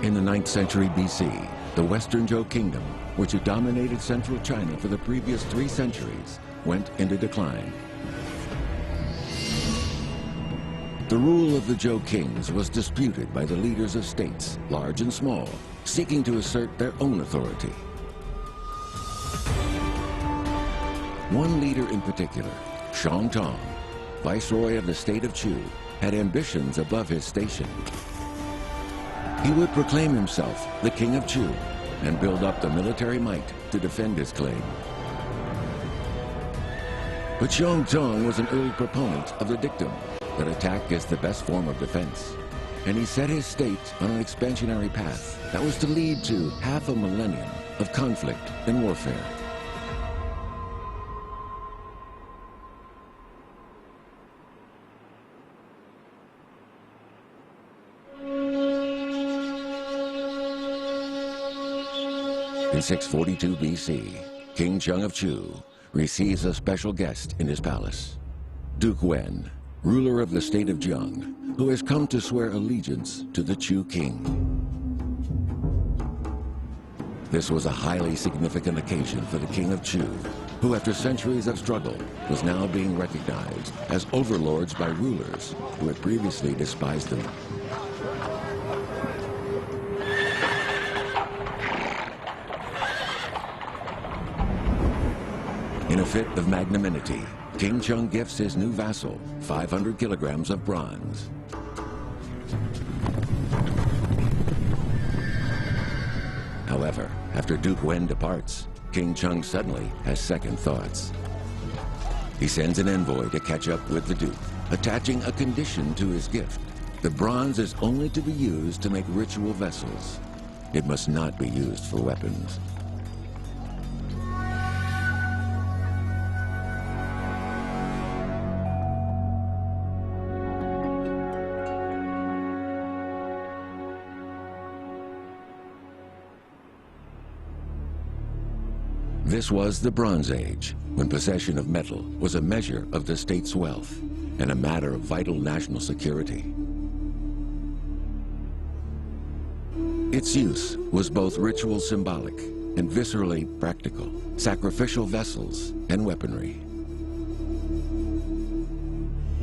In the 9th century BC, the Western Zhou Kingdom, which had dominated central China for the previous 3 centuries, went into decline. The rule of the Zhou kings was disputed by the leaders of states, large and small, seeking to assert their own authority. One leader in particular, Zhang Tong, viceroy of the state of Chu, had ambitions above his station. He would proclaim himself the king of Chu and build up the military might to defend his claim. But Zhang Tong was an early proponent of the dictum that attack is the best form of defense, and he set his state on an expansionary path that was to lead to half a millennium of conflict and warfare. In 642 BC, King Zheng of Chu receives a special guest in his palace, Duke Wen, ruler of the state of Jiang, who has come to swear allegiance to the Chu king. This was a highly significant occasion for the king of Chu, who after centuries of struggle was now being recognized as overlords by rulers who had previously despised them. In a fit of magnanimity, King Zheng gifts his new vassal 500 kilograms of bronze. However, after Duke Wen departs, King Zheng suddenly has second thoughts. He sends an envoy to catch up with the Duke, attaching a condition to his gift. The bronze is only to be used to make ritual vessels. It must not be used for weapons. This was the Bronze Age, when possession of metal was a measure of the state's wealth and a matter of vital national security. Its use was both ritual symbolic and viscerally practical, sacrificial vessels and weaponry.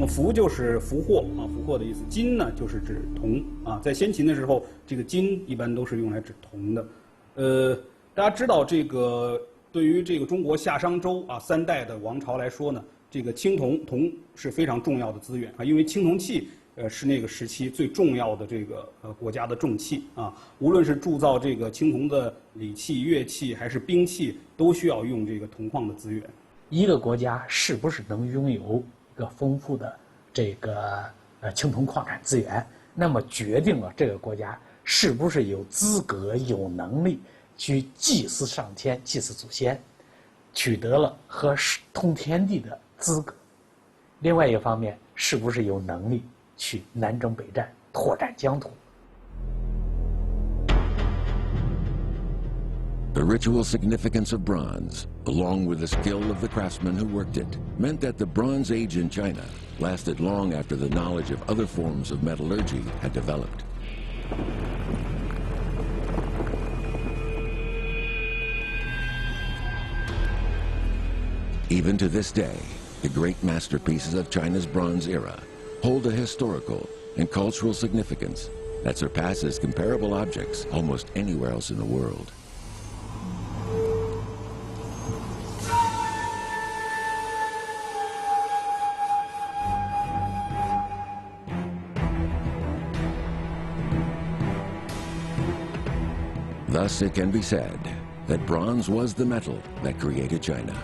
符就是俘获啊，俘获的意思。金呢，就是指铜啊，在先秦的时候，这个金一般都是用来指铜的。大家知道这个。 对于这个中国夏商周啊3代的王朝来说呢，这个青铜是非常重要的资源啊，因为青铜器是那个时期最重要的这个国家的重器啊，无论是铸造这个青铜的礼器、乐器还是兵器，都需要用这个铜矿的资源。一个国家是不是能拥有一个丰富的这个青铜矿产资源，那么决定了这个国家是不是有资格、有能力。 去祭祀上天、祭祀祖先，取得了和通天地的资格。另外一方面，是不是有能力去南征北战、拓展疆土？ The ritual significance of bronze, along with the skill of the craftsmen who worked it, meant that the Bronze Age in China lasted long after the knowledge of other forms of metallurgy had developed. Even to this day, the great masterpieces of China's Bronze Era hold a historical and cultural significance that surpasses comparable objects almost anywhere else in the world. Thus, it can be said that bronze was the metal that created China,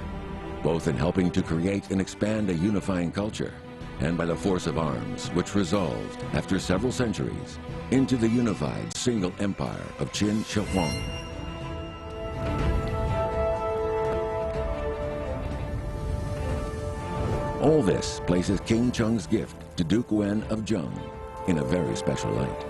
both in helping to create and expand a unifying culture, and by the force of arms, which resolved, after several centuries, into the unified single empire of Qin Shi Huang. All this places King Zheng's gift to Duke Wen of Zheng in a very special light.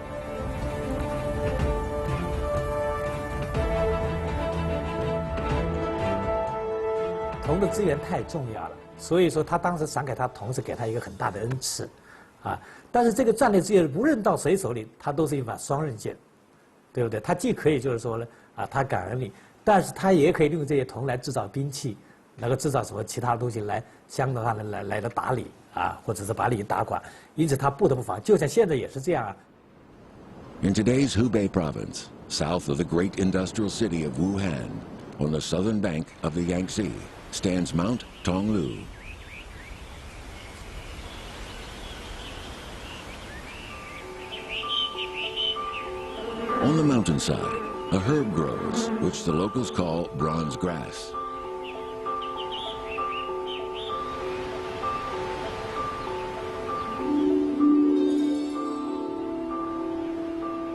铜的资源太重要了，所以说他当时赏给他铜是给他一个很大的恩赐，啊，但是这个战略资源无论到谁手里，它都是一把双刃剑，对不对？它既可以就是说呢它感染你，但是它也可以利用这些铜来制造兵器，能够制造什么其他东西来相当上来打你或者是把你打垮，因此它不得不防。就像现在也是这样啊。In today's Hubei province, south of the great industrial city of Wuhan, on the southern bank of the Yangtze, stands Mount Tonglu. On the mountainside, a herb grows, which the locals call bronze grass.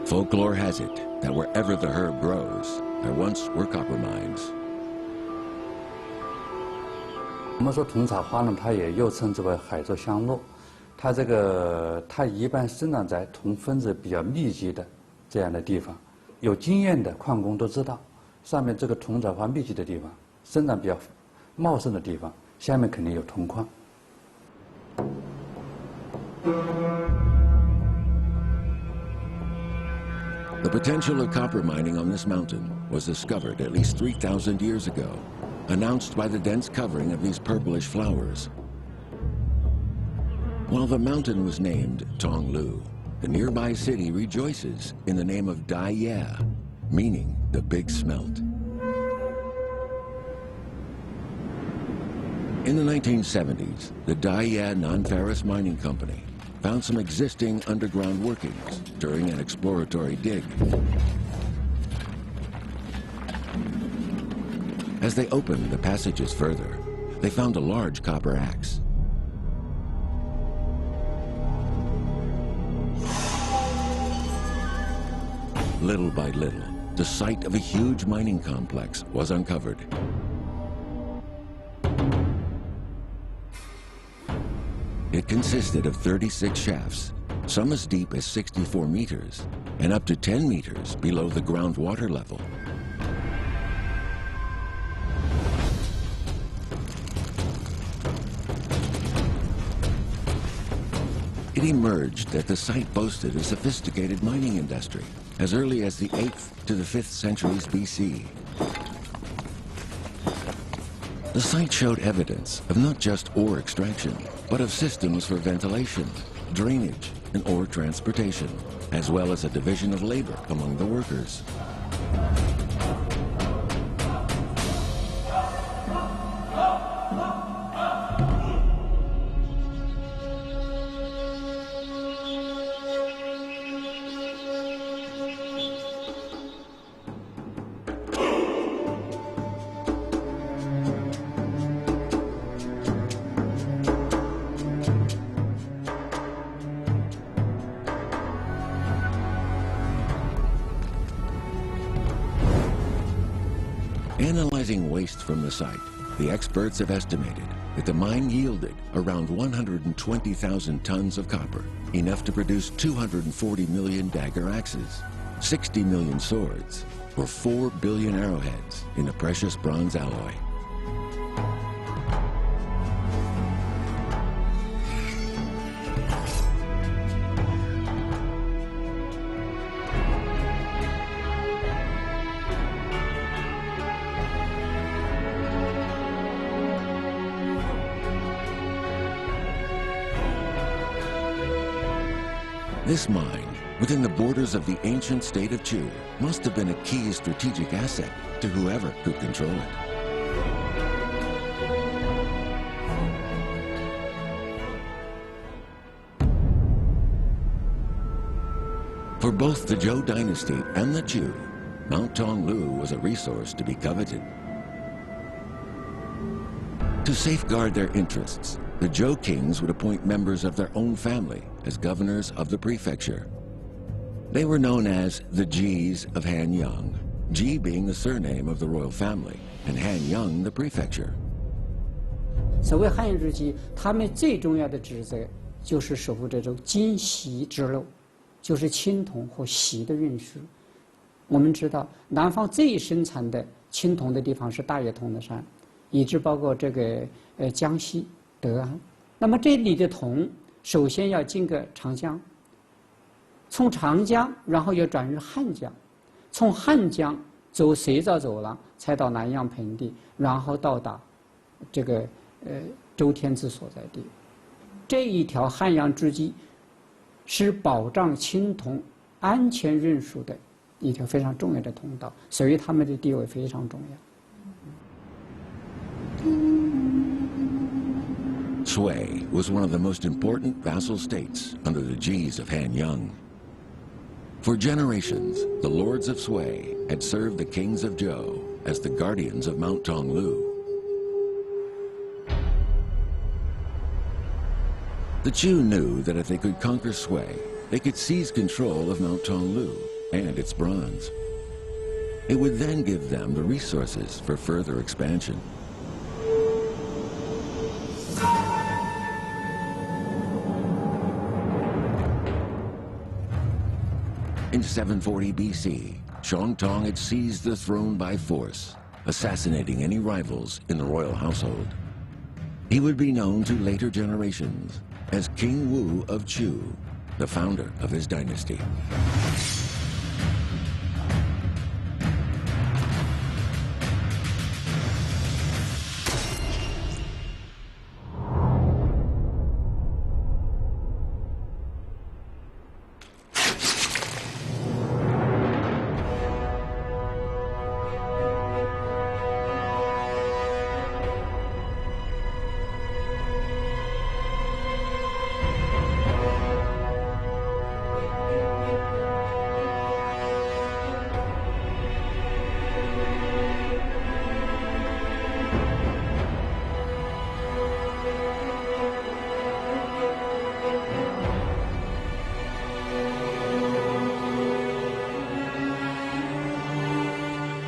Folklore has it that wherever the herb grows, there once were copper mines. 我们说铜彩花呢，它也又称之为海蜇香络，它一般生长在铜分子比较密集的这样的地方。有经验的矿工都知道，上面这个铜彩花密集的地方，生长比较茂盛的地方，下面肯定有铜矿。The potential of copper mining on this mountain was discovered at least 3,000 years ago, announced by the dense covering of these purplish flowers. While the mountain was named Tonglu, the nearby city rejoices in the name of Daiye, meaning the big smelt. In the 1970s, the Daiye non-ferrous mining company found some existing underground workings during an exploratory dig. As they opened the passages further, they found a large copper axe. Little by little, the site of a huge mining complex was uncovered. It consisted of 36 shafts, some as deep as 64 meters, and up to 10 meters below the groundwater level. It emerged that the site boasted a sophisticated mining industry as early as the 8th to the 5th centuries BC. The site showed evidence of not just ore extraction, but of systems for ventilation, drainage, and ore transportation, as well as a division of labor among the workers. Analyzing waste from the site, the experts have estimated that the mine yielded around 120,000 tons of copper, enough to produce 240 million dagger axes, 60 million swords, or 4 billion arrowheads in a precious bronze alloy. This mine, within the borders of the ancient state of Chu, must have been a key strategic asset to whoever could control it. For both the Zhou dynasty and the Chu, Mount Tonglu was a resource to be coveted. To safeguard their interests, the Zhou kings would appoint members of their own family as governors of the prefecture. They were known as the Jis of Hanyang, Ji being the surname of the royal family, and Hanyang the prefecture. 所谓汉日记，他们最重要的职责就是守护这种金锡之路，就是青铜和锡的运输。我们知道，南方最生产的青铜的地方是大冶铜的山，以致包括这个江西、德安。那么这里的铜，首先要经过长江，从长江然后要转入汉江，从汉江走随着走廊，才到南阳盆地，然后到达这个周天子所在地。这一条汉阳之际，是保障青铜安全运输的一条非常重要的通道，所以他们的地位非常重要。Sui was one of the most important vassal states under the Gs of Han Yang. For generations, the lords of Sui had served the kings of Zhou as the guardians of Mount Tonglu. The Chu knew that if they could conquer Sui, they could seize control of Mount Tonglu and its bronze. It would then give them the resources for further expansion. In 740 BC, Zhang Tong had seized the throne by force, assassinating any rivals in the royal household. He would be known to later generations as King Wu of Chu, the founder of his dynasty.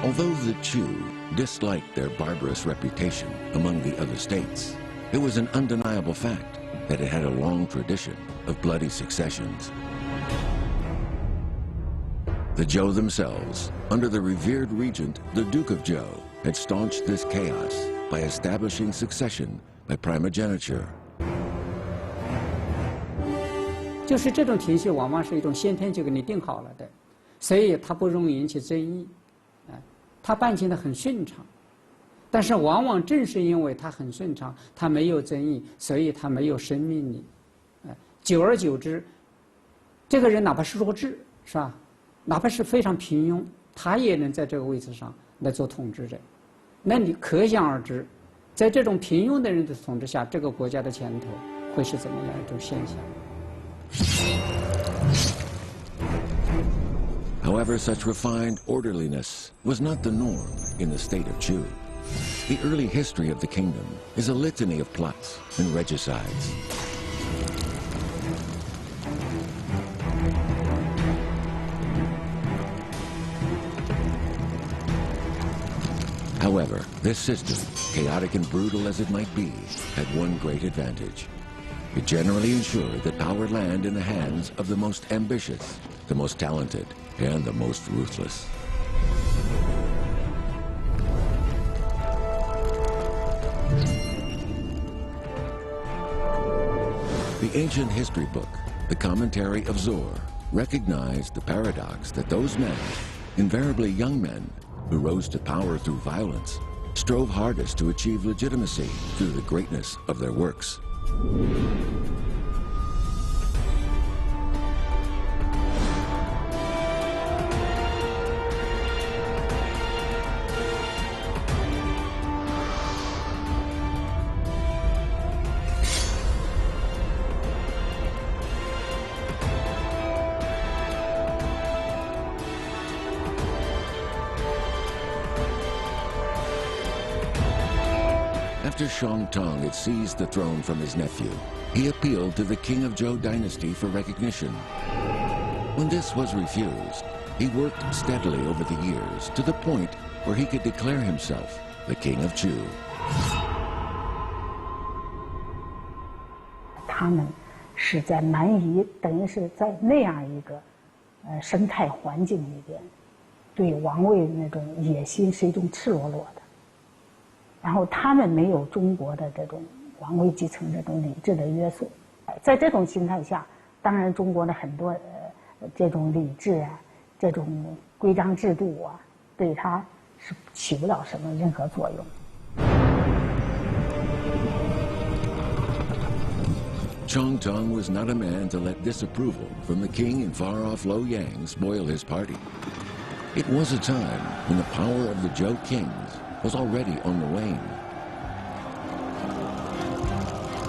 Although the Chu disliked their barbarous reputation among the other states, it was an undeniable fact that it had a long tradition of bloody successions. The Zhou themselves, under the revered regent, the Duke of Zhou, had staunched this chaos by establishing succession by primogeniture. 就是这种体系往往是一种先天就给你定好了的，所以它不容易引起争议。它办起来很顺畅，但是往往正是因为它很顺畅，它没有争议，所以它没有生命力。久而久之，这个人哪怕是弱智，是吧？哪怕是非常平庸，他也能在这个位置上来做统治者。那你可想而知，在这种平庸的人的统治下，这个国家的前途会是怎么样一种现象？ However, such refined orderliness was not the norm in the state of Chu. The early history of the kingdom is a litany of plots and regicides. However, this system, chaotic and brutal as it might be, had one great advantage. It generally ensured that power land in the hands of the most ambitious, the most talented, and the most ruthless. The ancient history book, the commentary of Zoar, recognized the paradox that those men, invariably young men, who rose to power through violence, strove hardest to achieve legitimacy through the greatness of their works. After Zhang Tong had seized the throne from his nephew, he appealed to the king of Zhou dynasty for recognition. When this was refused, he worked steadily over the years to the point where he could declare himself the king of Chu. 他们是在蛮夷，等于是在那样一个生态环境里边，对王位的那种野心是一种赤裸裸的。然后他们没有中国的这种王位继承这种理智的约束，在这种心态下，当然中国的很多这种理智啊，这种规章制度啊，对他是起不了什么任何作用。Zhang Tong was not a man to let disapproval from the king in far-off Luoyang spoil his party. It was a time when the power of the Zhou kings was already on the wane.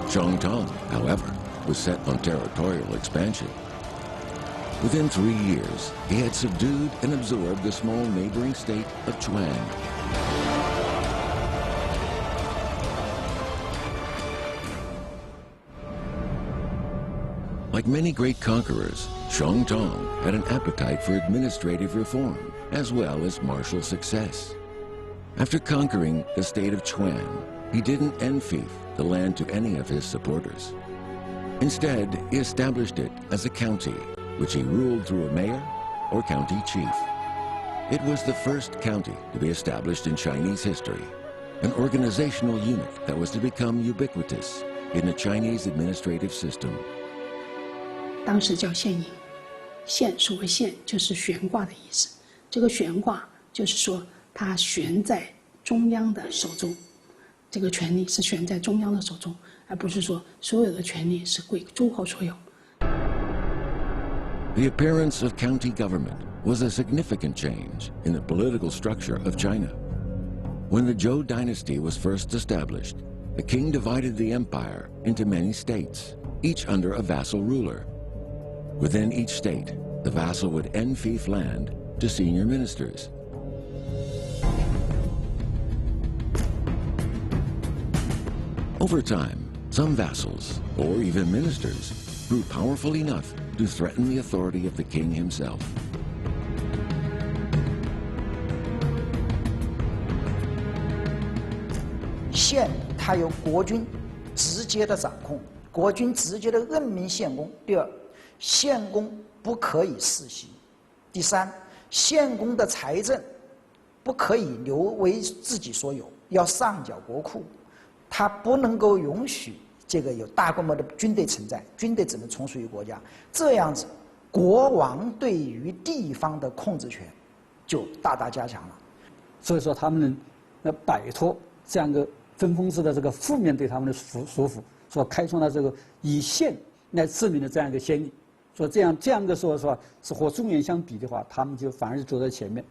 Zhang Tong, however, was set on territorial expansion. Within 3 years, he had subdued and absorbed the small neighboring state of Chuan. Like many great conquerors, Zhang Tong had an appetite for administrative reform as well as martial success. After conquering the state of Chuan, he didn't enfief the land to any of his supporters. Instead, he established it as a county, which he ruled through a mayor or county chief. It was the first county to be established in Chinese history, an organizational unit that was to become ubiquitous in the Chinese administrative system. 当时叫县尹，县所谓县就是悬挂的意思。这个悬挂就是说，它悬在中央的手中，这个权力是悬在中央的手中，而不是说所有的权力是归诸侯所有。The appearance of county government was a significant change in the political structure of China. When the Zhou dynasty was first established, the king divided the empire into many states, each under a vassal ruler. Within each state, the vassal would enfief land to senior ministers. Over time, some vassals, or even ministers, grew powerful enough to threaten the authority of the king himself. 县它由国君直接的掌控，国君直接的任命县公。第二，县公不可以世袭。第三，县公的财政不可以留为自己所有，要上缴国库。他不能够允许这个有大规模的军队存在，军队只能从属于国家。这样子，国王对于地方的控制权就大大加强了。所以说，他们能摆脱这样一个分封制的这个负面对他们的束缚，所开创了这个以县来治理的这样一个先例。说这样的说是和中原相比的话，他们就反而是走在前面。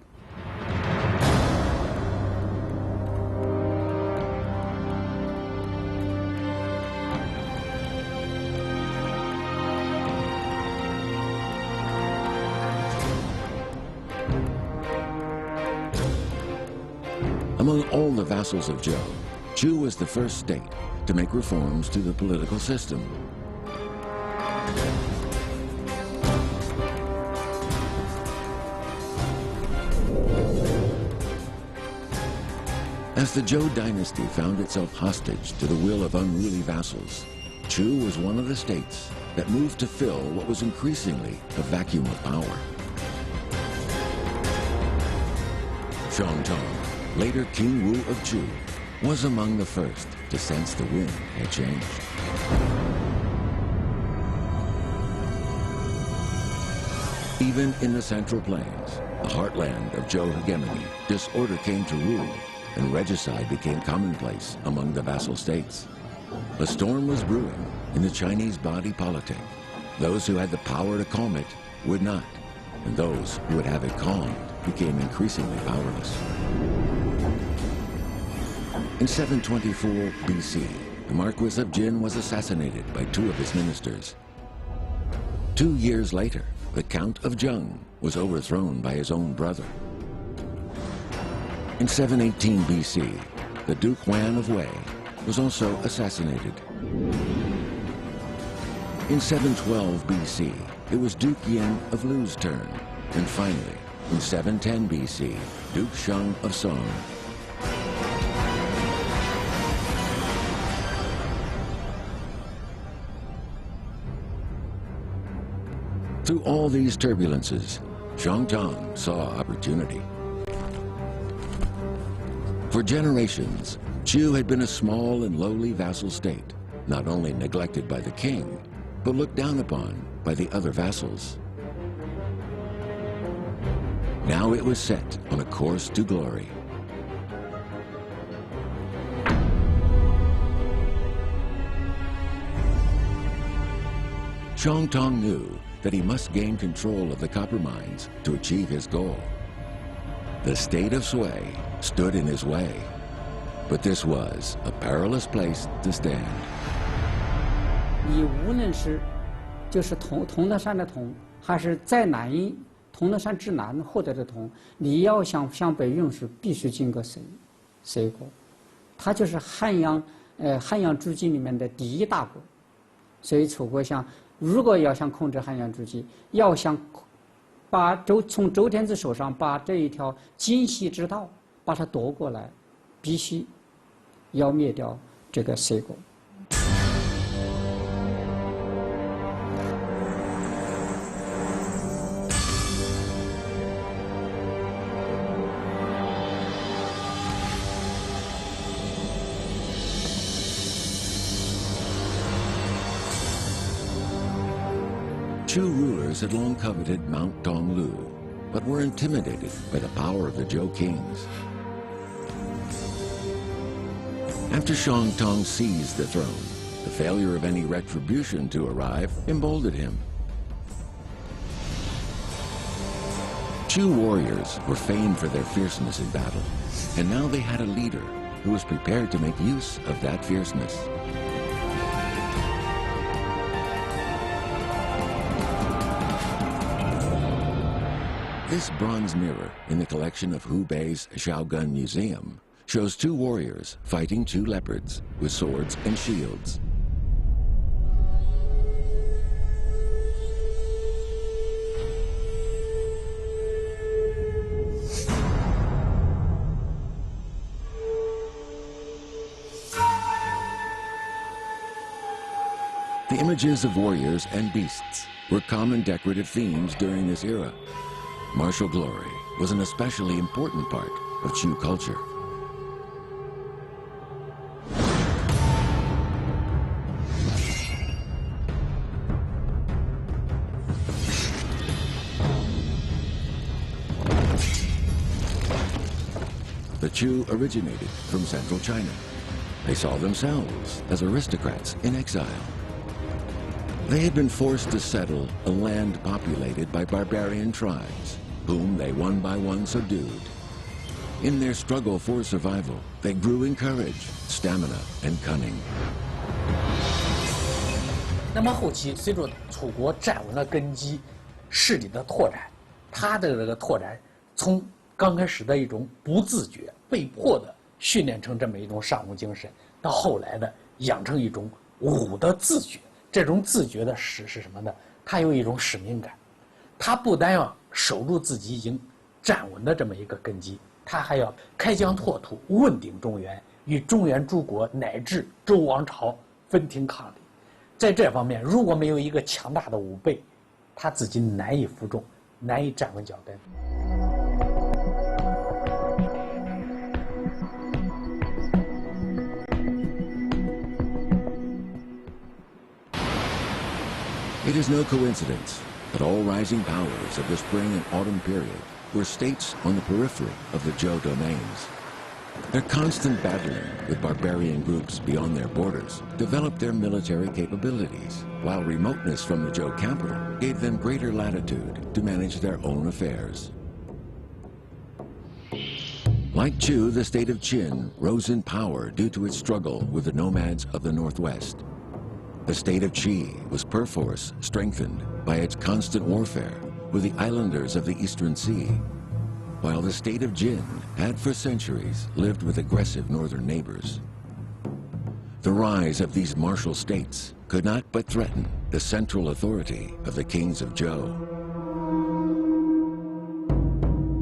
Among all the vassals of Zhou, Chu was the first state to make reforms to the political system. As the Zhou dynasty found itself hostage to the will of unruly vassals, Chu was one of the states that moved to fill what was increasingly a vacuum of power. Zhang Tong, later King Wu of Chu, was among the first to sense the wind had changed. Even in the Central Plains, the heartland of Zhou hegemony, disorder came to rule, and regicide became commonplace among the vassal states. A storm was brewing in the Chinese body politic. Those who had the power to calm it would not, and those who would have it calmed became increasingly powerless. In 724 BC, the Marquis of Jin was assassinated by 2 of his ministers. 2 years later, the Count of Zheng was overthrown by his own brother. In 718 BC, the Duke Huan of Wei was also assassinated. In 712 BC, it was Duke Yin of Lu's turn. And finally, in 710 BC, Duke Sheng of Song. Through all these turbulences, Zhang Tong saw opportunity. For generations, Chu had been a small and lowly vassal state, not only neglected by the king, but looked down upon by the other vassals. Now it was set on a course to glory. Zhang Tong knew that he must gain control of the copper mines to achieve his goal. The state of Sui stood in his way, but this was a perilous place to stand. 你无论是就是铜德山的铜，还是在南阴铜德山之南获得的铜，你要想向北运输，必须经过谁国？它就是汉阳诸暨里面的第一大国，所以楚国如果要想控制汉阳诸暨，要想从周天子手上把这一条荆溪之道把它夺过来，必须要灭掉这个谁国。Chu rulers had long coveted Mount Donglu, but were intimidated by the power of the Zhou kings. After Zhang Tong seized the throne, the failure of any retribution to arrive emboldened him. Chu warriors were famed for their fierceness in battle, and now they had a leader who was prepared to make use of that fierceness. This bronze mirror in the collection of Hubei's Shaogun Museum shows two warriors fighting two leopards with swords and shields. The images of warriors and beasts were common decorative themes during this era. Martial glory was an especially important part of Chu culture. The Chu originated from central China. They saw themselves as aristocrats in exile. They had been forced to settle a land populated by barbarian tribes, whom they one by one subdued. In their struggle for survival, they grew in courage, stamina, and cunning. 那么后期随着楚国站稳了根基，势力的拓展，他的这个拓展从刚开始的一种不自觉、被迫的训练成这么一种尚武精神，到后来的养成一种武的自觉。这种自觉的是什么呢？他有一种使命感，他不但要守住自己已经站稳的这么一个根基，他还要开疆拓土，问鼎中原，与中原诸国乃至周王朝分庭抗礼。在这方面，如果没有一个强大的武备，他自己难以服众，难以站稳脚跟。It is no coincidence that all rising powers of the spring and autumn period were states on the periphery of the Zhou domains. Their constant battling with barbarian groups beyond their borders developed their military capabilities, while remoteness from the Zhou capital gave them greater latitude to manage their own affairs. Like Chu, the state of Qin rose in power due to its struggle with the nomads of the northwest. The state of Qi was perforce strengthened by its constant warfare with the islanders of the Eastern Sea, while the state of Jin had for centuries lived with aggressive northern neighbors. The rise of these martial states could not but threaten the central authority of the kings of Zhou.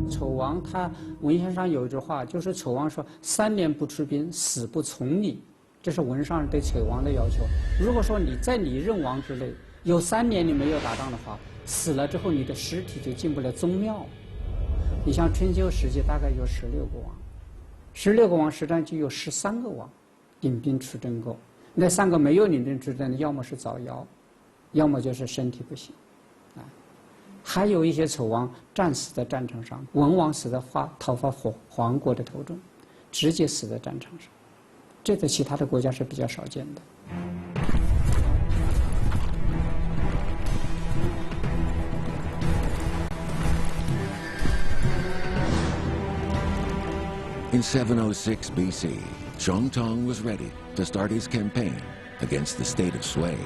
丑王他文献上有一句话，就是丑王说：“3年不出兵，死不从你。”这是文上对丑王的要求。如果说你在你任王之内有3年你没有打仗的话，死了之后你的尸体就进不了宗庙。你像春秋时期大概有16个王，16个王实际上就有13个王领兵出征过，那3个没有领兵出征的，要么是早夭，要么就是身体不行，啊。还有一些丑王战死在战场上，文王死在讨伐黄国的途中，直接死在战场上，这在其他的国家是比较少见的。In 706 BC, Zhang Tong was ready to start his campaign against the state of Sui.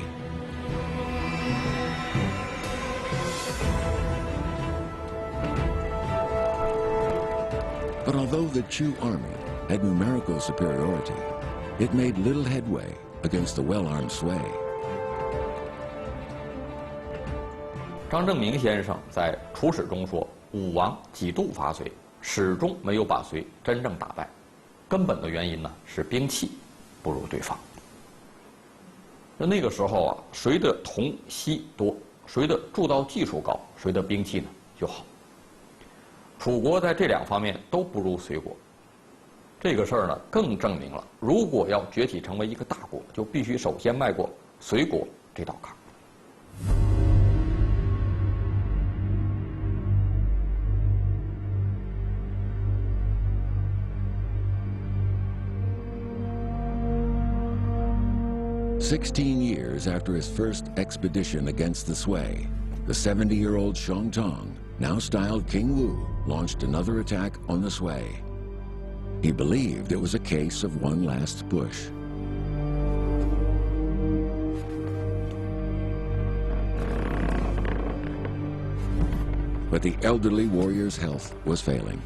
But although the Chu army had numerical superiority, it made little headway against the well-armed Sui. 张正明先生在《楚史》中说，武王几度伐隋，始终没有把隋真正打败，根本的原因呢是兵器不如对方。那个时候啊，谁的铜锡多，谁的铸造技术高，谁的兵器呢就好。楚国在这两方面都不如隋国，这个事儿呢更证明了，如果要崛起成为一个大国，就必须首先迈过隋国这道坎。16 years after his first expedition against the Sui, the 70-year-old Zhang Tong, now styled King Wu, launched another attack on the Sui. He believed it was a case of one last push. But the elderly warrior's health was failing.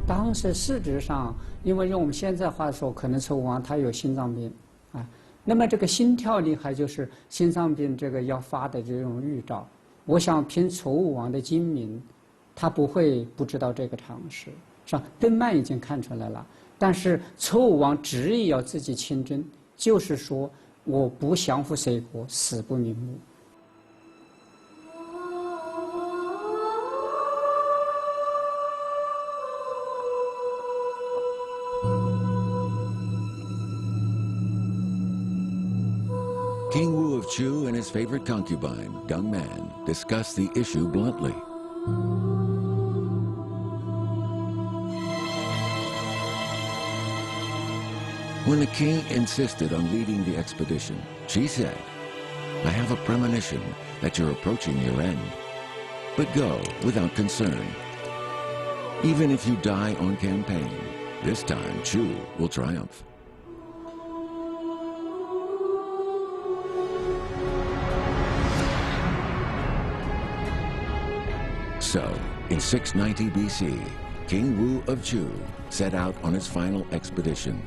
当时事实上，因为用我们现在话说，可能楚武王他有心脏病，啊，那么这个心跳厉害就是心脏病这个要发的这种预兆。我想凭楚武王的精明，他不会不知道这个常识，是吧？邓曼已经看出来了，但是楚武王执意要自己亲征，就是说我不降服隋国，死不瞑目。King Wu of Chu and his favorite concubine, Deng Man, discussed the issue bluntly. When the king insisted on leading the expedition, she said, "I have a premonition that you're approaching your end. But go without concern. Even if you die on campaign, this time Chu will triumph." So, in 690 BC, King Wu of Chu set out on his final expedition.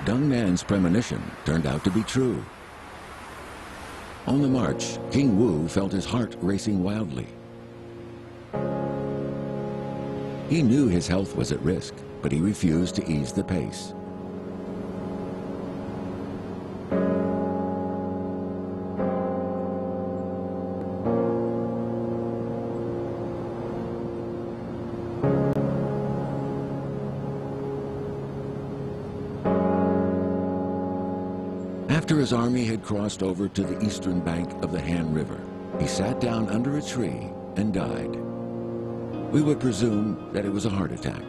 Deng Man's premonition turned out to be true. On the march, King Wu felt his heart racing wildly. He knew his health was at risk, but he refused to ease the pace. After his army had crossed over to the eastern bank of the Han River, he sat down under a tree and died. We would presume that it was a heart attack.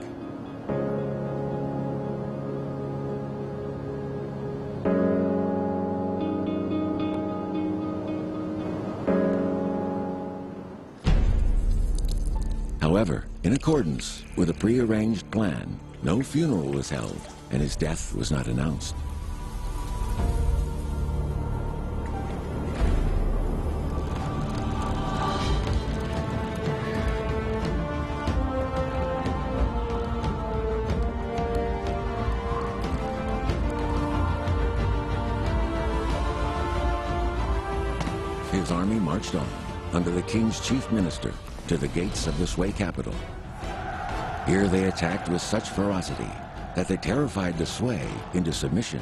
However, in accordance with a prearranged plan, no funeral was held and his death was not announced. army marched on, under the king's chief minister, to the gates of the Sui capital. Here they attacked with such ferocity that they terrified the Sui into submission.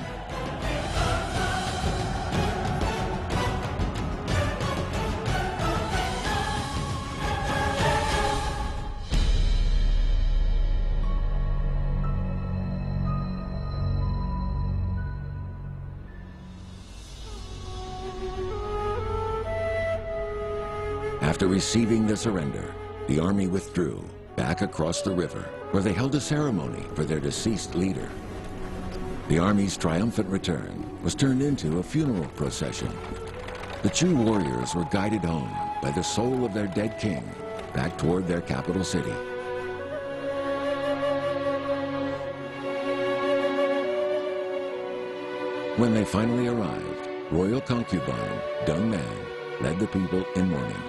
After receiving the surrender, the army withdrew back across the river, where they held a ceremony for their deceased leader. The army's triumphant return was turned into a funeral procession. The Chu warriors were guided home by the soul of their dead king, back toward their capital city. When they finally arrived, royal concubine Deng Man led the people in mourning.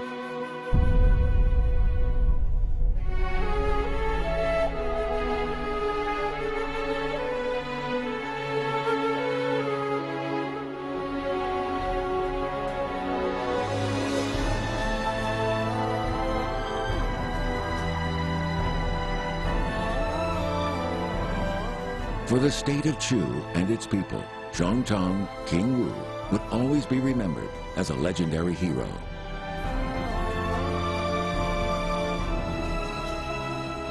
For the state of Chu and its people, Zhang Tong, King Wu, would always be remembered as a legendary hero.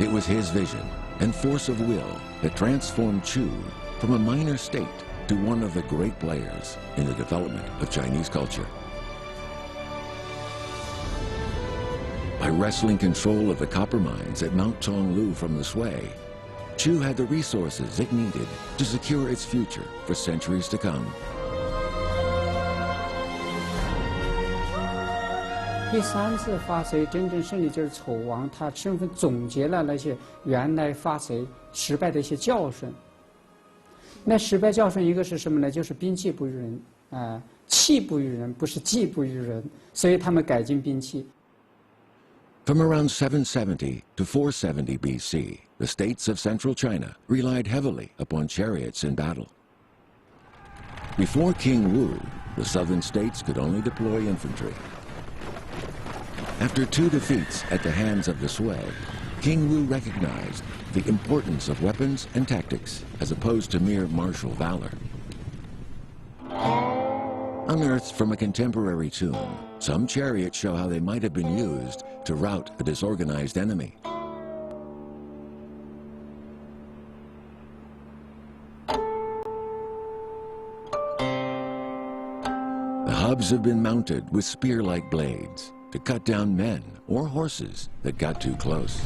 It was his vision and force of will that transformed Chu from a minor state to one of the great players in the development of Chinese culture. By wresting control of the copper mines at Mount Tonglu from the Sui, Chu had the resources it needed to secure its future for centuries to come. 第三次发谁真正胜利就是丑王，他充分总结了那些原来发谁失败的一些教训。那失败教训一个是什么呢？就是兵器不如人，器不如人，不是技不如人，所以他们改进兵器。 From around 770 to 470 BC, the states of central China relied heavily upon chariots in battle. Before King Wu, the southern states could only deploy infantry. After 2 defeats at the hands of the Sui, King Wu recognized the importance of weapons and tactics as opposed to mere martial valor. Unearthed from a contemporary tomb, some chariots show how they might have been used to rout a disorganized enemy. The hubs have been mounted with spear-like blades to cut down men or horses that got too close.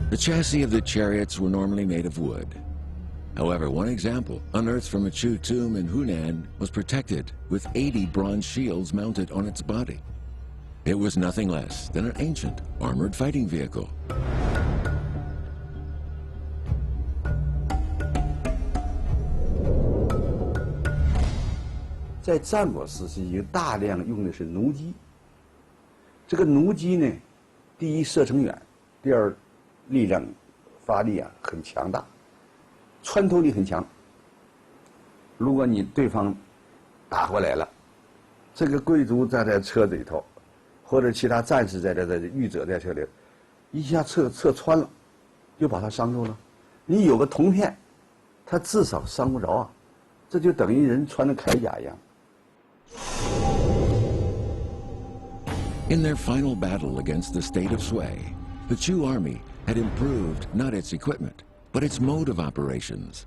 The chassis of the chariots were normally made of wood. However, one example, unearthed from a Chu tomb in Hunan, was protected with 80 bronze shields mounted on its body. It was nothing less than an ancient armored fighting vehicle. 在战国时期，有大量用的是弩机。这个弩机呢，第一射程远，第二力量发力很强大，穿透力很强。如果你对方打过来了，这个贵族在这车子里头，或者其他战士在这御者在这里，一下刺穿了，就把他伤住了。你有个铜片，他至少伤不着啊，这就等于人穿的铠甲一样。 In their final battle against the state of Sui, the Chu army had improved not its equipment, but its mode of operations.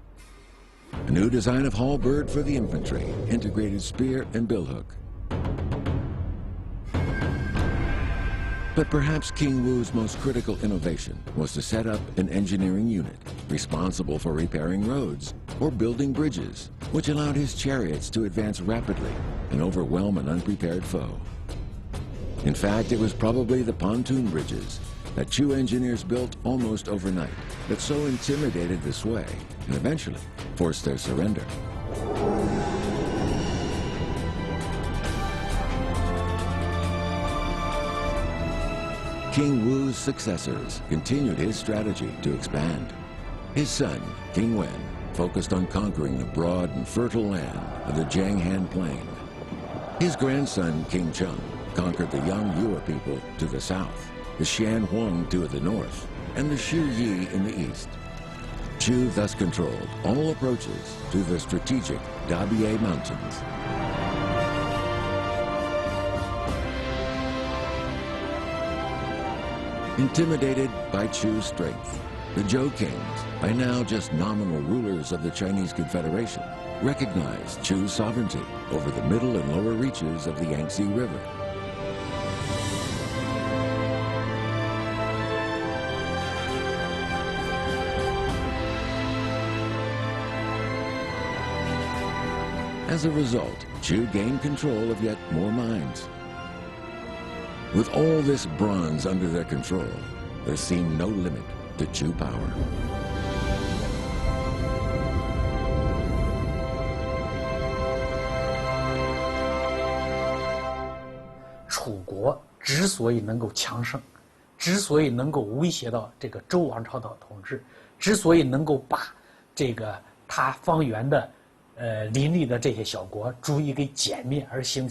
A new design of halberd for the infantry integrated spear and billhook. But perhaps King Wu's most critical innovation was to set up an engineering unit responsible for repairing roads or building bridges, which allowed his chariots to advance rapidly and overwhelm an unprepared foe. In fact, it was probably the pontoon bridges that Chu engineers built almost overnight that so intimidated the Sui and eventually forced their surrender. King Wu's successors continued his strategy to expand. His son, King Wen, focused on conquering the broad and fertile land of the Jianghan Plain. His grandson, King Cheng, conquered the Yang Yue people to the south, the Shan Huang to the north, and the Shu Yi in the east. Chu thus controlled all approaches to the strategic Dabie Mountains. Intimidated by Chu's strength, the Zhou kings, by now just nominal rulers of the Chinese Confederation, recognized Chu's sovereignty over the middle and lower reaches of the Yangtze River. As a result, Chu gained control of yet more mines. With all this bronze under their control, there seemed no limit to Chu power. 楚国之所以能够强盛，之所以能够威胁到这个周王朝的统治，之所以能够把这个它方圆的邻里的这些小国逐一给歼灭，而形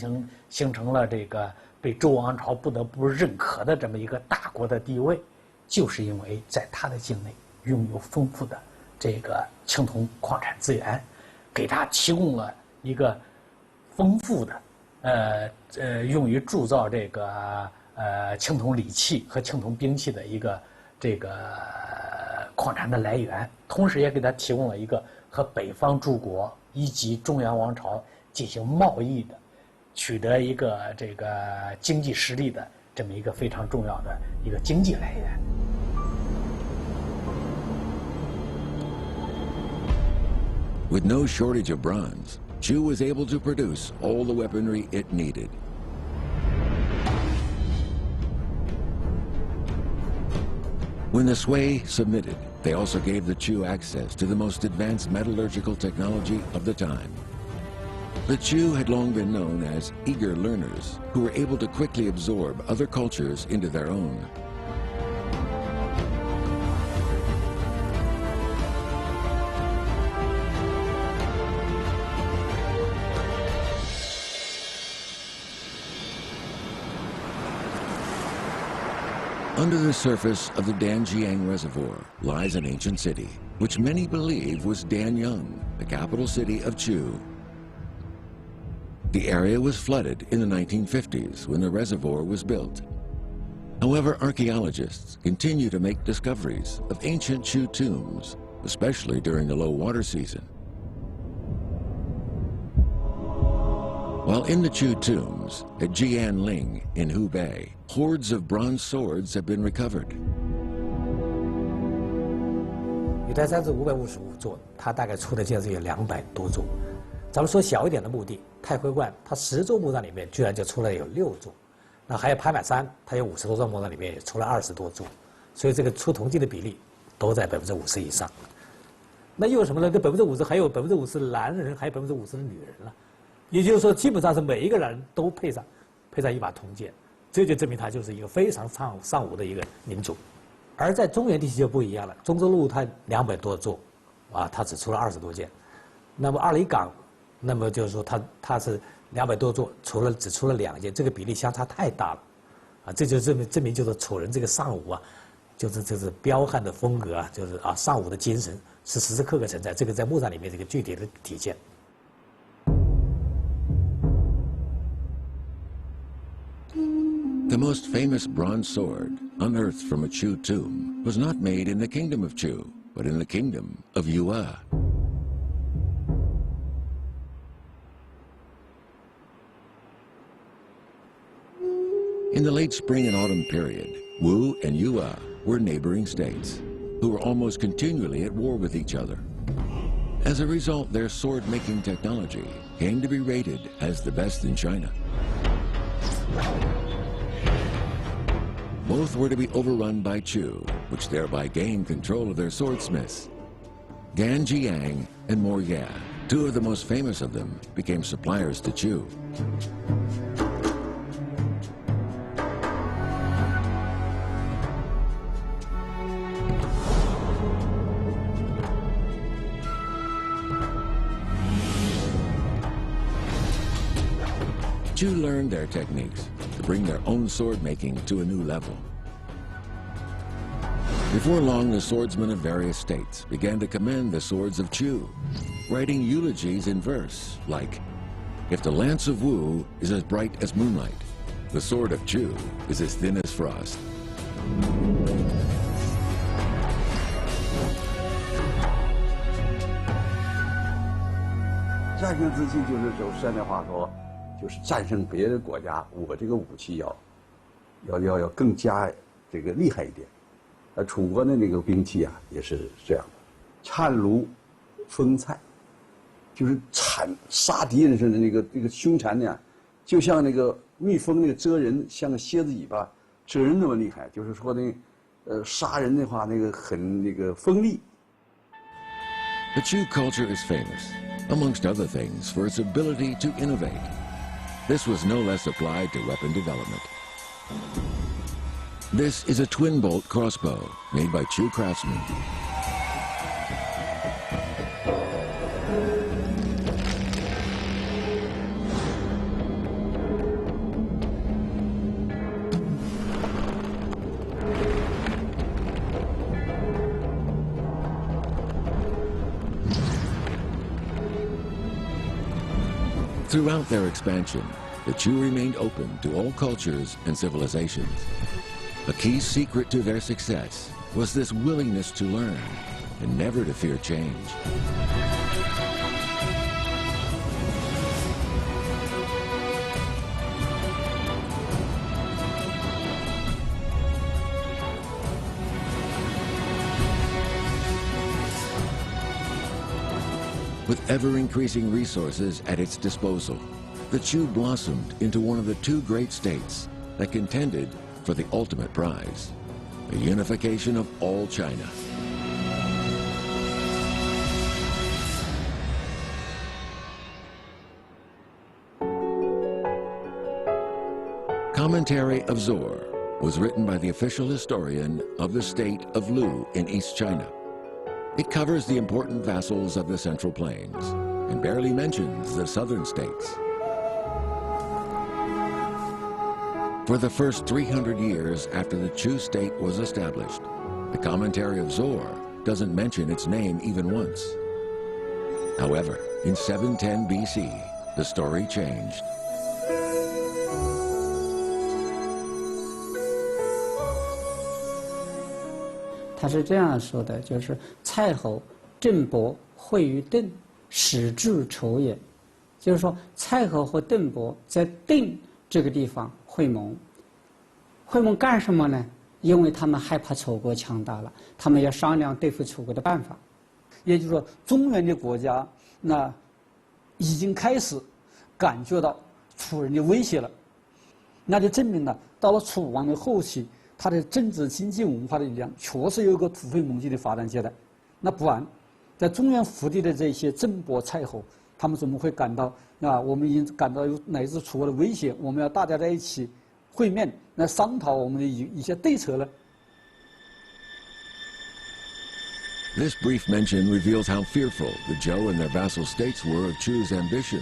成了这个被周王朝不得不认可的这么一个大国的地位，就是因为在它的境内拥有丰富的这个青铜矿产资源，给它提供了一个丰富的用于铸造这个青铜礼器和青铜兵器的一个这个矿产的来源，同时也给它提供了一个和北方诸国以及中原王朝进行贸易的、取得一个这个经济实力的这么一个非常重要的一个经济来源。With no shortage of bronze, Chu was able to produce all the weaponry it needed. When the Sui submitted, they also gave the Chu access to the most advanced metallurgical technology of the time. The Chu had long been known as eager learners who were able to quickly absorb other cultures into their own. Under the surface of the Danjiang Reservoir lies an ancient city, which many believe was Danyang, the capital city of Chu. The area was flooded in the 1950s when the reservoir was built. However, archaeologists continue to make discoveries of ancient Chu tombs, especially during the low water season. While in the Chu tombs at Jianling in Hubei, hordes of bronze swords have been recovered. 玉台山是555座，它大概出的件是有200多座。咱们说小一点的墓地，太辉观，它10座墓葬里面居然就出了有6座。那还有拍板山，它有50多座墓葬里面也出了20多座，所以这个出铜镜的比例都在50%以上。那又有什么呢？这50%还有50%男人，还有50%的女人了。也就是说，基本上是每一个人都配上一把铜剑，这就证明他就是一个非常尚武的一个民族。而在中原地区就不一样了，中州路它200多座，啊，它只出了20多件。那么二里岗，那么就是说它是200多座，只出了2件，这个比例相差太大了，啊，这就证明就是楚人这个尚武啊，就是彪悍的风格啊，就是啊尚武的精神是时时刻刻存在，这个在墓葬里面这个具体的体现。The most famous bronze sword, unearthed from a Chu tomb, was not made in the kingdom of Chu, but in the kingdom of Yue. In the late spring and autumn period, Wu and Yue were neighboring states, who were almost continually at war with each other. As a result, their sword-making technology came to be rated as the best in China. Both were to be overrun by Chu, which thereby gained control of their swordsmiths. Danjiang and Moye, two of the most famous of them, became suppliers to Chu. Chu learned their techniques to bring their own sword making to a new level. Before long, the swordsmen of various states began to commend the swords of Chu, writing eulogies in verse like, "If the lance of Wu is as bright as moonlight, the sword of Chu is as thin as frost."战胜自信就是走现代话说，就是战胜别的国家，我这个武器要更加这个厉害一点。楚国的那个兵器啊，也是这样的，灿如风菜，就是杀敌人似的那个凶残呢，就像那个蜜蜂那个蛰人，像个蝎子尾巴蛰人那么厉害。就是说呢，杀人的话那个很那个锋利。The Chu culture is famous, amongst other things, for its ability to innovate. This was no less applied to weapon development. This is a twin-bolt crossbow made by Chu craftsmen. Throughout their expansion, the Chu remained open to all cultures and civilizations. A key secret to their success was this willingness to learn and never to fear change. With ever-increasing resources at its disposal, the Chu blossomed into one of the two great states that contended for the ultimate prize, the unification of all China. Commentary of Zoar was written by the official historian of the state of Lu in East China. It covers the important vassals of the Central Plains and barely mentions the southern states. For the first 300 years after the Chu state was established, the commentary of Zoar doesn't mention its name even once. However, in 710 BC, the story changed. "他是这样说的，就是蔡侯郑伯会于邓，始至仇也。就是说，蔡侯和邓伯在邓这个地方会盟。会盟干什么呢？因为他们害怕楚国强大了，他们要商量对付楚国的办法。也就是说，中原的国家那已经开始感觉到楚人的威胁了，那就证明了到了楚王的后期，他的政治、经济、文化的力量确实有一个突飞猛进的发展阶段。那不然，在中原腹地的这些郑伯、蔡侯，他们怎么会感到我们已经感到有来自楚国的威胁？我们要大家在一起会面来商讨我们的一些对策呢？ This brief mention reveals how fearful the Zhou and their vassal states were of Chu's ambitions.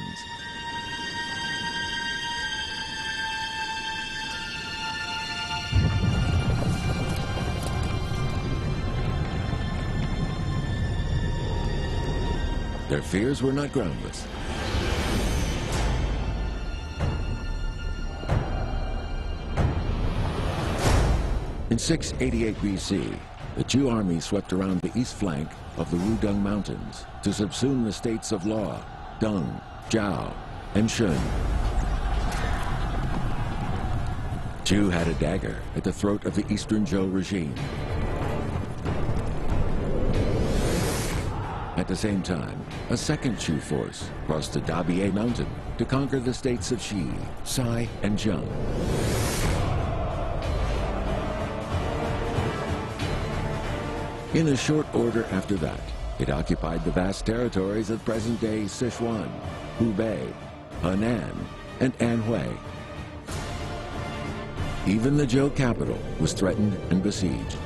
Their fears were not groundless. In 688 BC, the Chu army swept around the east flank of the Wudong Mountains to subsume the states of Luo, Deng, Zhao, and Shun. Chu had a dagger at the throat of the Eastern Zhou regime. At the same time, a second Chu force crossed the Dabie Mountain to conquer the states of Xi, Sai, and Zheng. In a short order after that, it occupied the vast territories of present-day Sichuan, Hubei, Henan, and Anhui. Even the Zhou capital was threatened and besieged.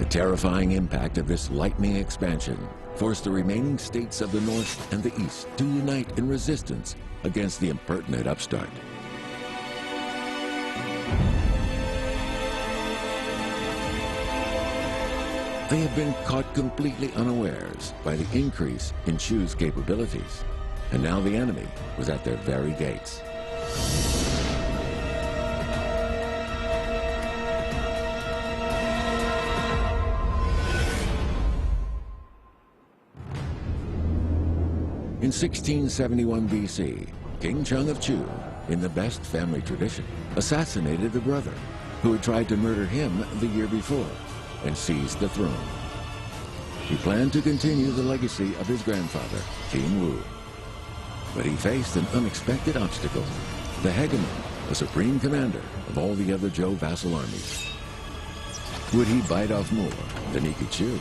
terrifying impact of this lightning expansion forced the remaining states of the north and the east to unite in resistance against the impertinent upstart. They had been caught completely unawares by the increase in Chu's capabilities, and now the enemy was at their very gates. In 1671 BC, King Cheng of Chu, in the best family tradition, assassinated the brother who had tried to murder him the year before and seized the throne. He planned to continue the legacy of his grandfather, King Wu. But he faced an unexpected obstacle: the hegemon, the supreme commander of all the other Zhou vassal armies. Would he bite off more than he could chew?